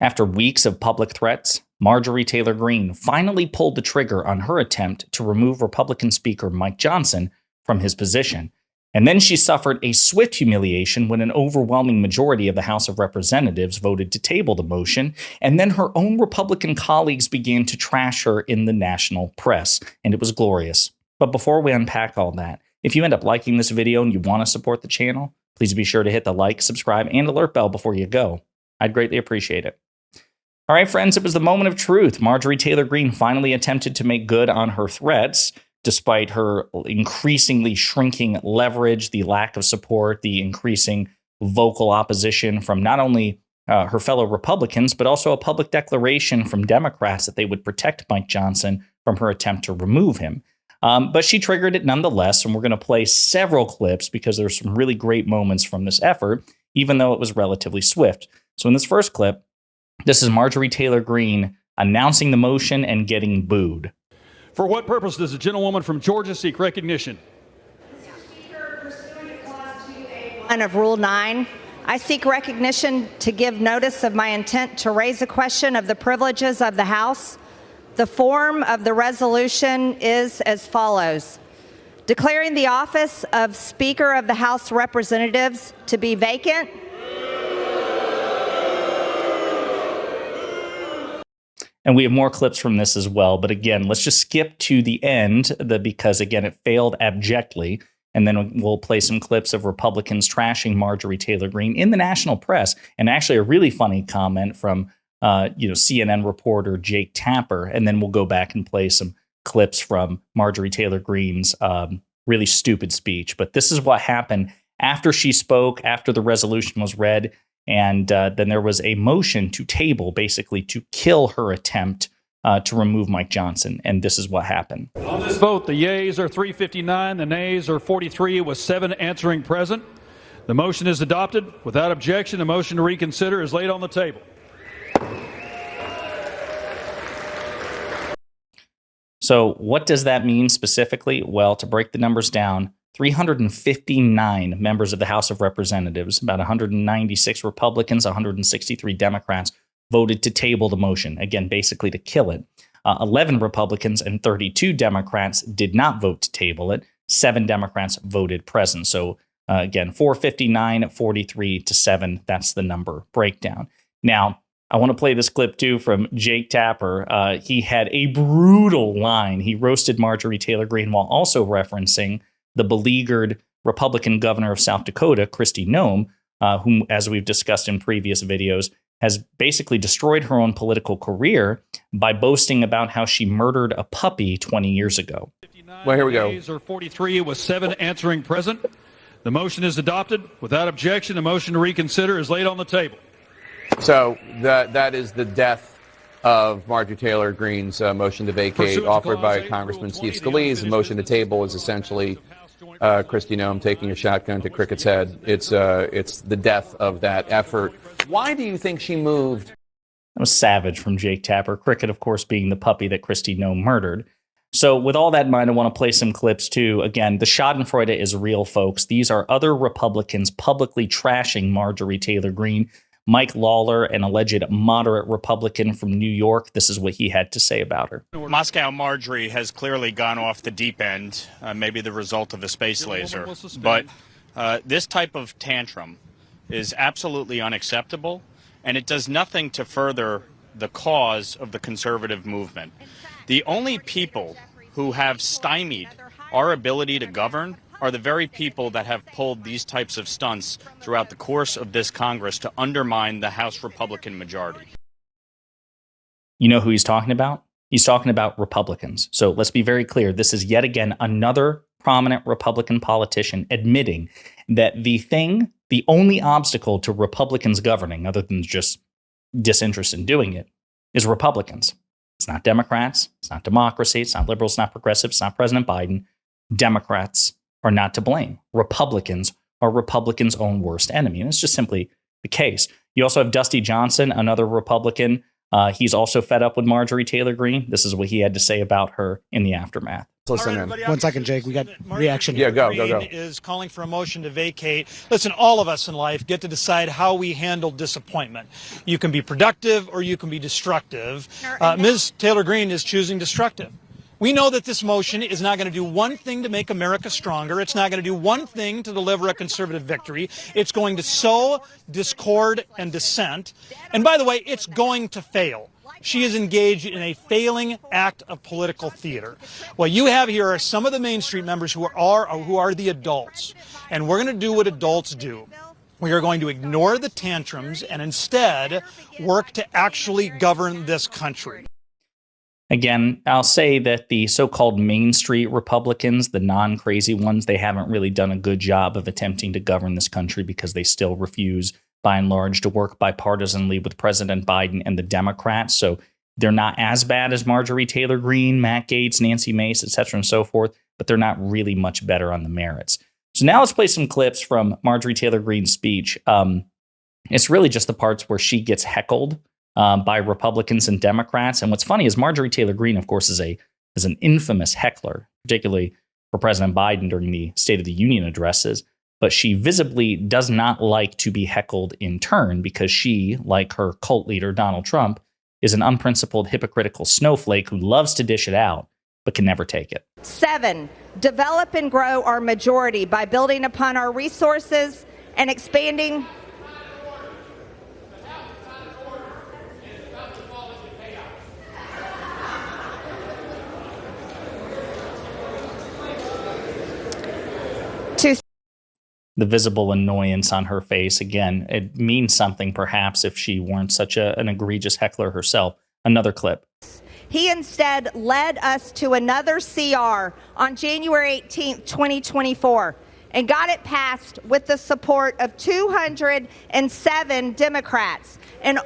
After weeks of public threats, Marjorie Taylor Greene finally pulled the trigger on her attempt to remove Republican Speaker Mike Johnson from his position. And then she suffered a swift humiliation when an overwhelming majority of the House of Representatives voted to table the motion, and then her own Republican colleagues began to trash her in the national press, and it was glorious. But before we unpack all that, if you end up liking this video and you want to support the channel, please be sure to hit the like, subscribe, and alert bell before you go. I'd greatly appreciate it. All right, friends, it was the moment of truth. Marjorie Taylor Greene finally attempted to make good on her threats, despite her increasingly shrinking leverage, the lack of support, the increasing vocal opposition from not only her fellow Republicans, but also a public declaration from Democrats that they would protect Mike Johnson from her attempt to remove him. But she triggered it nonetheless, and we're going to play several clips because there's some really great moments from this effort, even though it was relatively swift. So in this first clip, this is Marjorie Taylor Greene announcing the motion and getting booed. For what purpose does the gentlewoman from Georgia seek recognition? Mr. Speaker, pursuant to Clause 2A1 of Rule 9, I seek recognition to give notice of my intent to raise a question of the privileges of the House. The form of the resolution is as follows: declaring the office of Speaker of the House of Representatives to be vacant. And we have more clips from this as well. But again, let's just skip to the end because, again, it failed abjectly. And then we'll play some clips of Republicans trashing Marjorie Taylor Greene in the national press. And actually a really funny comment from CNN reporter Jake Tapper. And then we'll go back and play some clips from Marjorie Taylor Greene's really stupid speech. But this is what happened after she spoke, after the resolution was read. And then there was a motion to table, basically to kill her attempt to remove Mike Johnson. And this is what happened. On this vote, the yeas are 359, the nays are 43, with 7 answering present. The motion is adopted. Without objection, the motion to reconsider is laid on the table. So what does that mean specifically? Well, to break the numbers down, 359 members of the House of Representatives, about 196 Republicans, 163 Democrats, voted to table the motion, again, basically to kill it. 11 Republicans and 32 Democrats did not vote to table it. 7 Democrats voted present. So again, 459, 43 to 7, that's the number breakdown. Now, I want to play this clip too from Jake Tapper. He had a brutal line. He roasted Marjorie Taylor Greene while also referencing the beleaguered Republican governor of South Dakota, Kristi Noem, whom, as we've discussed in previous videos, has basically destroyed her own political career by boasting about how she murdered a puppy 20 years ago. Well, here we go. Yeas are 43, with 7 answering present. The motion is adopted. Without objection, the motion to reconsider is laid on the table. So that is the death of Marjorie Taylor Greene's motion to vacate, offered by Congressman Steve Scalise. The motion to table is essentially Kristi Noem taking a shotgun to Cricket's head. It's the death of that effort. Why do you think she moved? That was savage from Jake Tapper. Cricket, of course, being the puppy that Kristi Noem murdered. So with all that in mind, I want to play some clips too. Again, the schadenfreude is real, folks. These are other Republicans publicly trashing Marjorie Taylor Greene. Mike Lawler, an alleged moderate Republican from New York, this is what he had to say about her. Moscow Marjorie has clearly gone off the deep end, maybe the result of a space laser. But this type of tantrum is absolutely unacceptable, and it does nothing to further the cause of the conservative movement. The only people who have stymied our ability to govern are the very people that have pulled these types of stunts throughout the course of this Congress to undermine the House Republican majority. You know who he's talking about? He's talking about Republicans. So let's be very clear. This is yet again another prominent Republican politician admitting that the only obstacle to Republicans governing, other than just disinterest in doing it, is Republicans. It's not Democrats. It's not democracy. It's not liberals. It's not progressives. It's not President Biden. Democrats are not to blame. Republicans are Republicans' own worst enemy. And it's just simply the case. You also have Dusty Johnson, another Republican. He's also fed up with Marjorie Taylor Greene. This is what he had to say about her in the aftermath. Listen in. 1 second, Jake. We got reaction Yeah, here. go. Is calling for a motion to vacate. Listen, all of us in life get to decide how we handle disappointment. You can be productive or you can be destructive. Ms. Taylor Greene is choosing destructive. We know that this motion is not going to do one thing to make America stronger. It's not going to do one thing to deliver a conservative victory. It's going to sow discord and dissent. And by the way, it's going to fail. She is engaged in a failing act of political theater. What you have here are some of the Main Street members who are the adults. And we're going to do what adults do. We are going to ignore the tantrums and instead work to actually govern this country. Again, I'll say that the so-called Main Street Republicans, the non-crazy ones, they haven't really done a good job of attempting to govern this country because they still refuse, by and large, to work bipartisanly with President Biden and the Democrats. So they're not as bad as Marjorie Taylor Greene, Matt Gaetz, Nancy Mace, et cetera, and so forth, but they're not really much better on the merits. So now let's play some clips from Marjorie Taylor Greene's speech. It's really just the parts where she gets heckled by Republicans and Democrats. And what's funny is Marjorie Taylor Greene, of course, is an infamous heckler, particularly for President Biden during the State of the Union addresses. But she visibly does not like to be heckled in turn because she, like her cult leader, Donald Trump, is an unprincipled, hypocritical snowflake who loves to dish it out, but can never take it. 7, develop and grow our majority by building upon our resources and expanding. The visible annoyance on her face. Again, it means something perhaps if she weren't such an egregious heckler herself. Another clip. He instead led us to another CR on January 18th, 2024, and got it passed with the support of 207 Democrats. And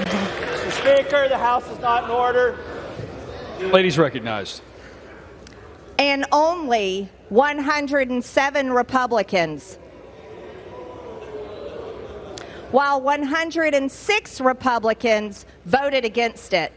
Mr. Speaker, the House is not in order. Ladies recognized. And only 107 Republicans, while 106 Republicans voted against it.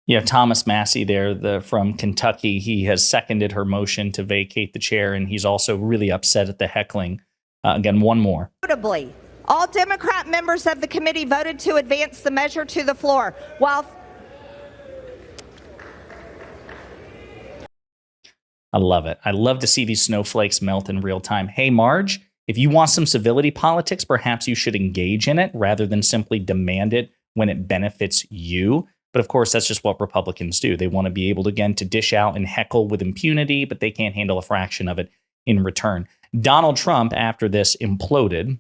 You have Thomas Massey there from Kentucky. He has seconded her motion to vacate the chair, and he's also really upset at the heckling. Again, one more. Notably, all Democrat members of the committee voted to advance the measure to the floor, while I love it. I love to see these snowflakes melt in real time. Hey, Marge, if you want some civility politics, perhaps you should engage in it rather than simply demand it when it benefits you. But of course, that's just what Republicans do. They want to be able to, again, to dish out and heckle with impunity, but they can't handle a fraction of it in return. Donald Trump, after this imploded,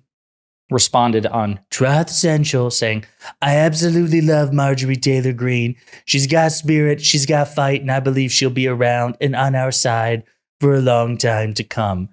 responded on Truth Central saying, I absolutely love Marjorie Taylor Greene. She's got spirit, she's got fight, and I believe she'll be around and on our side for a long time to come.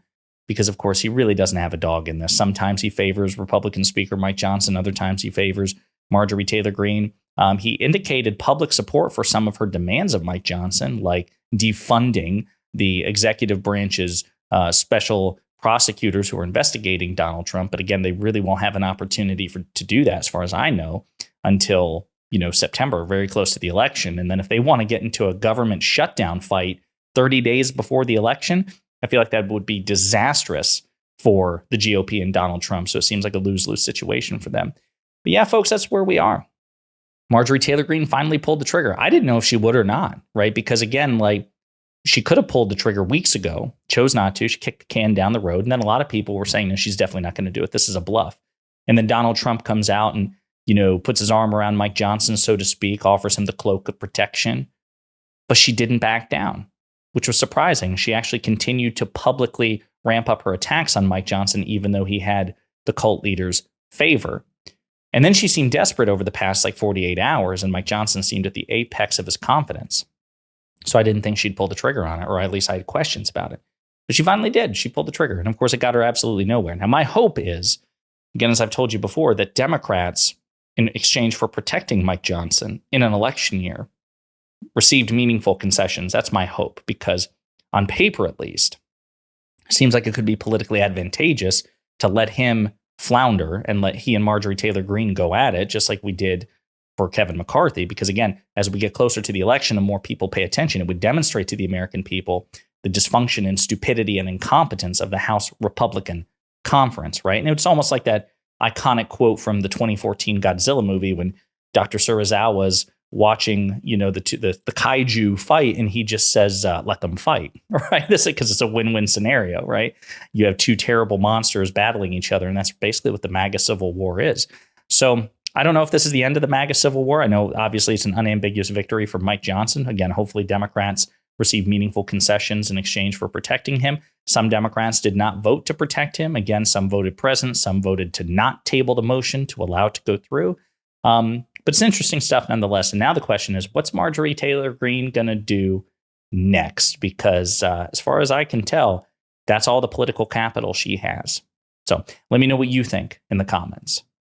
Because, of course, he really doesn't have a dog in this. Sometimes he favors Republican Speaker Mike Johnson. Other times he favors Marjorie Taylor Greene. He indicated public support for some of her demands of Mike Johnson, like defunding the executive branch's special prosecutors who are investigating Donald Trump. But again, they really won't have an opportunity to do that, as far as I know, until September, very close to the election. And then if they want to get into a government shutdown fight 30 days before the election, I feel like that would be disastrous for the GOP and Donald Trump. So it seems like a lose-lose situation for them. But yeah, folks, that's where we are. Marjorie Taylor Greene finally pulled the trigger. I didn't know if she would or not, right? Because again, she could have pulled the trigger weeks ago, chose not to. She kicked the can down the road. And then a lot of people were saying, no, she's definitely not going to do it. This is a bluff. And then Donald Trump comes out and, puts his arm around Mike Johnson, so to speak, offers him the cloak of protection. But she didn't back down, which was surprising. She actually continued to publicly ramp up her attacks on Mike Johnson, even though he had the cult leader's favor. And then she seemed desperate over the past 48 hours, and Mike Johnson seemed at the apex of his confidence. So I didn't think she'd pull the trigger on it, or at least I had questions about it. But she finally did. She pulled the trigger. And of course, it got her absolutely nowhere. Now, my hope is, again, as I've told you before, that Democrats, in exchange for protecting Mike Johnson in an election year, received meaningful concessions. That's my hope, because on paper, at least, it seems like it could be politically advantageous to let him flounder and let he and Marjorie Taylor Greene go at it, just like we did for Kevin McCarthy. Because again, as we get closer to the election and more people pay attention, it would demonstrate to the American people the dysfunction and stupidity and incompetence of the House Republican conference, right? And it's almost like that iconic quote from the 2014 Godzilla movie when Dr. Serizawa's watching, the kaiju fight, and he just says, "Let them fight," right? This because it's a win-win scenario, right? You have two terrible monsters battling each other, and that's basically what the MAGA Civil War is. So I don't know if this is the end of the MAGA Civil War. I know obviously it's an unambiguous victory for Mike Johnson. Again, hopefully Democrats receive meaningful concessions in exchange for protecting him. Some Democrats did not vote to protect him. Again, some voted present, some voted to not table the motion to allow it to go through. But it's interesting stuff nonetheless. And now the question is, what's Marjorie Taylor Greene going to do next? Because as far as I can tell, that's all the political capital she has. So let me know what you think in the comments.